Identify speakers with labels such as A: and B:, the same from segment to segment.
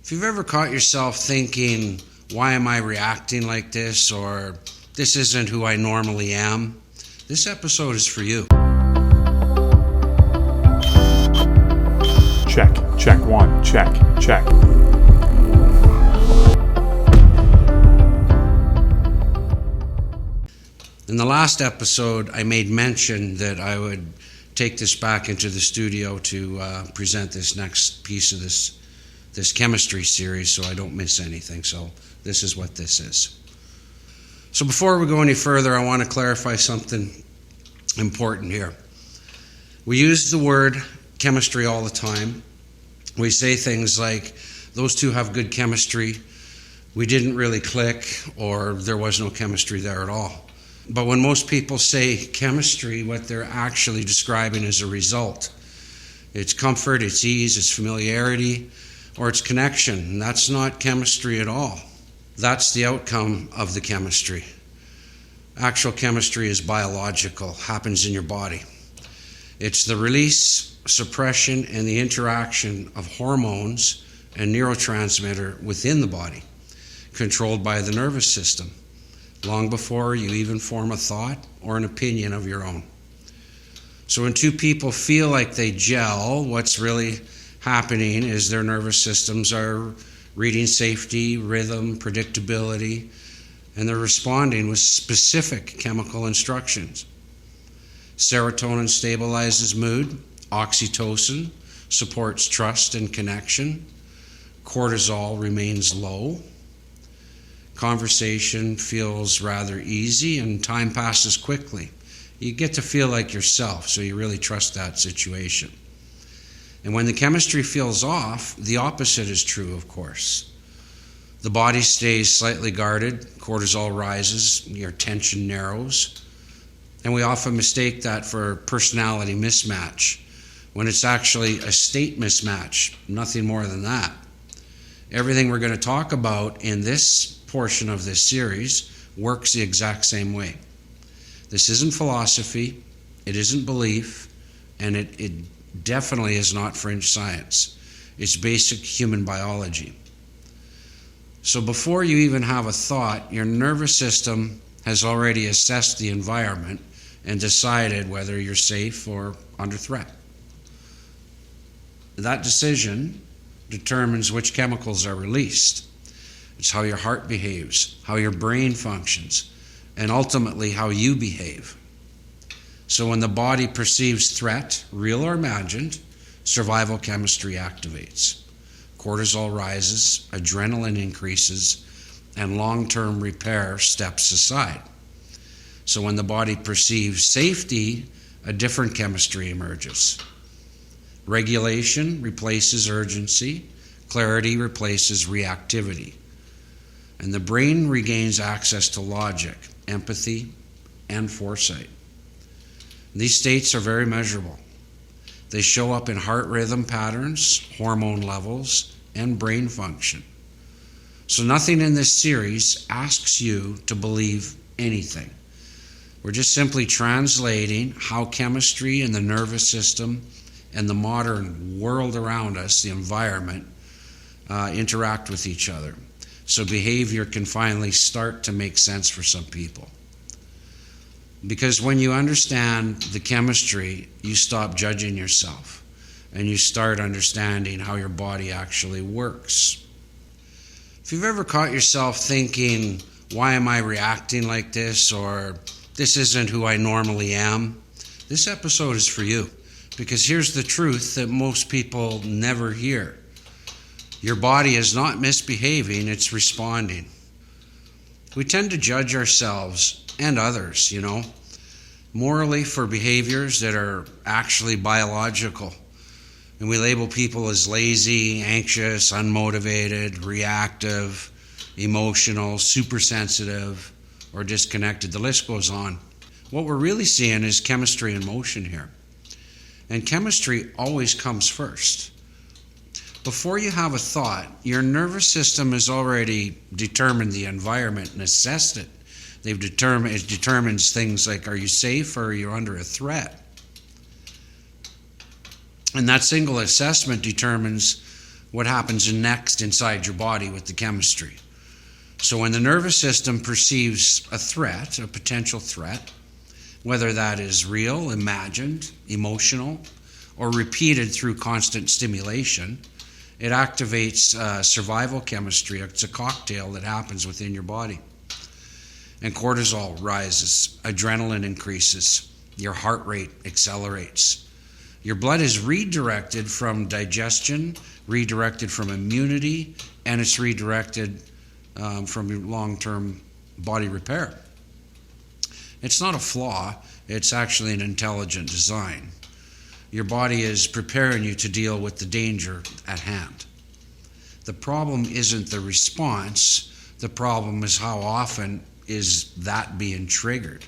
A: If you've ever caught yourself thinking, why am I reacting like this, or this isn't who I normally am, this episode is for you.
B: Check one, check.
A: In the last episode, I made mention that I would take this back into the studio to present this next piece of this chemistry series so I don't miss anything. So this is what this is. So before we go any further, I want to clarify something important here. We use the word chemistry all the time. We say things like, those two have good chemistry, we didn't really click, or there was no chemistry there at all. But when most people say chemistry, what they're actually describing is a result. It's comfort, it's ease, it's familiarity, or it's connection. And that's not chemistry at all. That's the outcome of the chemistry. Actual chemistry is biological, happens in your body. It's the release, suppression, and the interaction of hormones and neurotransmitter within the body, controlled by the nervous system, long before you even form a thought or an opinion of your own. So when two people feel like they gel, what's really happening is their nervous systems are reading safety, rhythm, predictability, and they're responding with specific chemical instructions. Serotonin stabilizes mood, oxytocin supports trust and connection, cortisol remains low, conversation feels rather easy, and time passes quickly. You get to feel like yourself, so you really trust that situation. And when the chemistry feels off, the opposite is true, of course. The body stays slightly guarded, cortisol rises, your attention narrows, and we often mistake that for personality mismatch, when it's actually a state mismatch, nothing more than that. Everything we're going to talk about in this portion of this series works the exact same way. This isn't philosophy, it isn't belief, and it definitely is not fringe science. It's basic human biology. So before you even have a thought, your nervous system has already assessed the environment and decided whether you're safe or under threat. That decision determines which chemicals are released. It's how your heart behaves, how your brain functions, and ultimately how you behave. So when the body perceives threat, real or imagined, survival chemistry activates. Cortisol rises, adrenaline increases, and long-term repair steps aside. So when the body perceives safety, a different chemistry emerges. Regulation replaces urgency, clarity replaces reactivity, and the brain regains access to logic, empathy, and foresight. These states are very measurable. They show up in heart rhythm patterns, hormone levels, and brain function. So nothing in this series asks you to believe anything. We're just simply translating how chemistry and the nervous system and the modern world around us, the environment, interact with each other. So behavior can finally start to make sense for some people. Because when you understand the chemistry, you stop judging yourself and you start understanding how your body actually works. If you've ever caught yourself thinking, why am I reacting like this, or this isn't who I normally am, this episode is for you. Because here's the truth that most people never hear. Your body is not misbehaving, it's responding. We tend to judge ourselves and others, morally for behaviors that are actually biological. And we label people as lazy, anxious, unmotivated, reactive, emotional, supersensitive, or disconnected. The list goes on. What we're really seeing is chemistry in motion here. And chemistry always comes first. Before you have a thought, your nervous system has already determined the environment and assessed it. It determines things like, are you safe or are you under a threat? And that single assessment determines what happens next inside your body with the chemistry. So when the nervous system perceives a threat, a potential threat, whether that is real, imagined, emotional, or repeated through constant stimulation, it activates survival chemistry. It's a cocktail that happens within your body. And cortisol rises, adrenaline increases, your heart rate accelerates. Your blood is redirected from digestion, redirected from immunity, and it's redirected from your long-term body repair. It's not a flaw, it's actually an intelligent design. Your body is preparing you to deal with the danger at hand. The problem isn't the response, the problem is how often is that being triggered.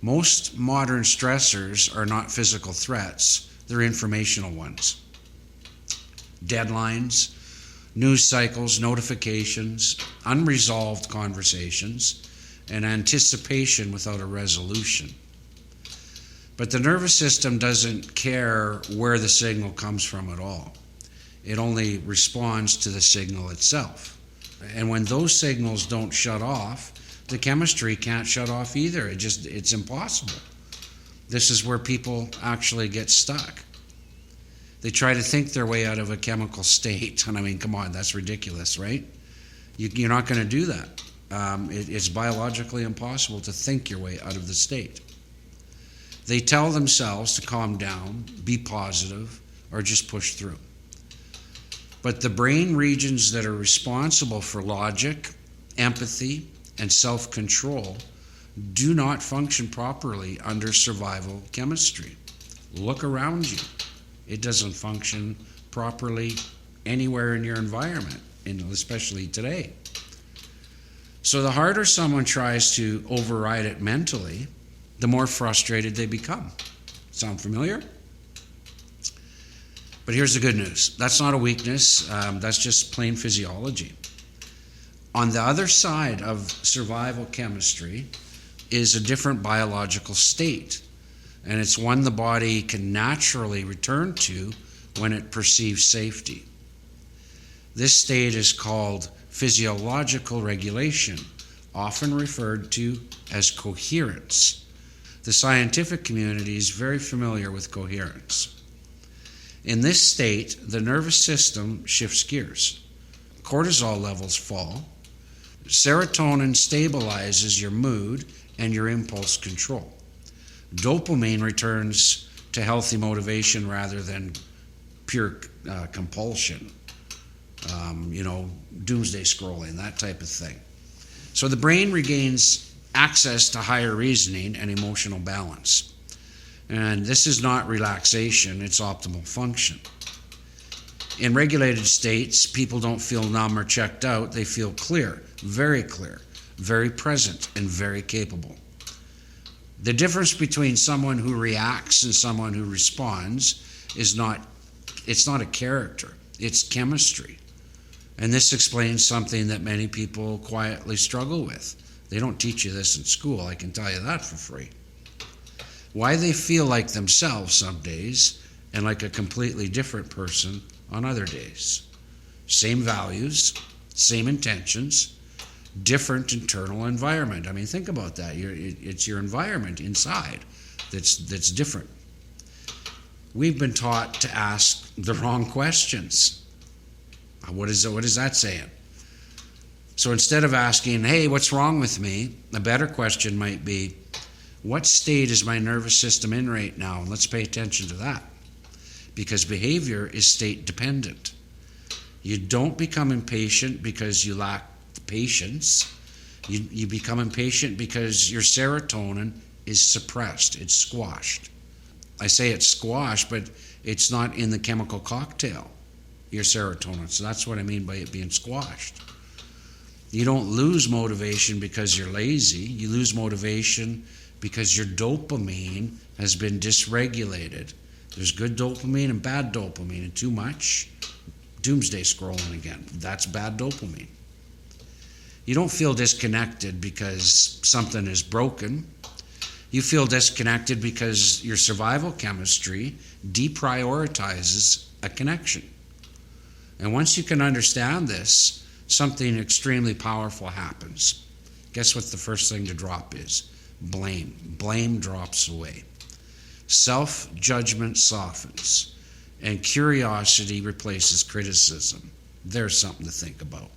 A: Most modern stressors are not physical threats, they're informational ones. Deadlines, news cycles, notifications, unresolved conversations, and anticipation without a resolution. But the nervous system doesn't care where the signal comes from at all. It only responds to the signal itself. And when those signals don't shut off, the chemistry can't shut off either. It's impossible. This is where people actually get stuck. They try to think their way out of a chemical state. And I mean, come on, that's ridiculous, right? You're not going to do that. It's biologically impossible to think your way out of the state. They tell themselves to calm down, be positive, or just push through. But the brain regions that are responsible for logic, empathy, and self-control do not function properly under survival chemistry. Look around you. It doesn't function properly anywhere in your environment, especially today. So the harder someone tries to override it mentally, the more frustrated they become. Sound familiar? But here's the good news. That's not a weakness. That's just plain physiology. On the other side of survival chemistry is a different biological state. And it's one the body can naturally return to when it perceives safety. This state is called physiological regulation, often referred to as coherence. The scientific community is very familiar with coherence. In this state, the nervous system shifts gears. Cortisol levels fall. Serotonin stabilizes your mood and your impulse control. Dopamine returns to healthy motivation rather than pure compulsion. Doomsday scrolling, that type of thing. So the brain regains access to higher reasoning and emotional balance. And this is not relaxation, it's optimal function. In regulated states, people don't feel numb or checked out, they feel clear, very present, and very capable. The difference between someone who reacts and someone who responds it's not a character, it's chemistry. And this explains something that many people quietly struggle with. They don't teach you this in school, I can tell you that for free. Why they feel like themselves some days and like a completely different person on other days. Same values, same intentions, different internal environment. I mean, think about that. It's your environment inside that's different. We've been taught to ask the wrong questions. What is that saying? So instead of asking, hey, what's wrong with me? A better question might be, what state is my nervous system in right now? And let's pay attention to that. Because behavior is state dependent. You don't become impatient because you lack patience. You become impatient because your serotonin is suppressed. It's squashed. I say it's squashed, but it's not in the chemical cocktail, your serotonin. So that's what I mean by it being squashed. You don't lose motivation because you're lazy. You lose motivation because your dopamine has been dysregulated. There's good dopamine and bad dopamine, and too much, doomsday scrolling again. That's bad dopamine. You don't feel disconnected because something is broken. You feel disconnected because your survival chemistry deprioritizes a connection. And once you can understand this, something extremely powerful happens. Guess what the first thing to drop is? Blame. Blame drops away. Self-judgment softens, and curiosity replaces criticism. There's something to think about.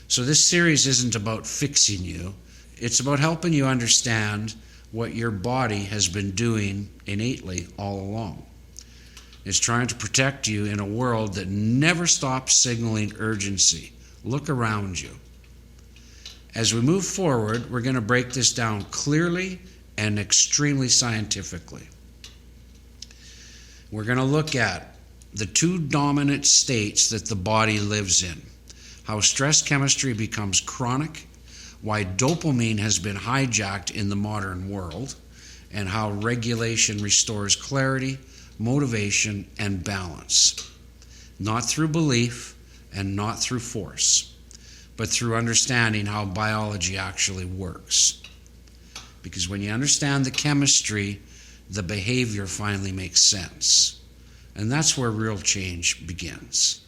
A: So this series isn't about fixing you. It's about helping you understand what your body has been doing innately all along. It's trying to protect you in a world that never stops signaling urgency. Look around you. As we move forward, we're going to break this down clearly and extremely scientifically. We're going to look at the two dominant states that the body lives in, how stress chemistry becomes chronic, why dopamine has been hijacked in the modern world, and how regulation restores clarity, motivation, and balance. Not through belief and not through force, but through understanding how biology actually works. Because when you understand the chemistry, the behavior finally makes sense. And that's where real change begins.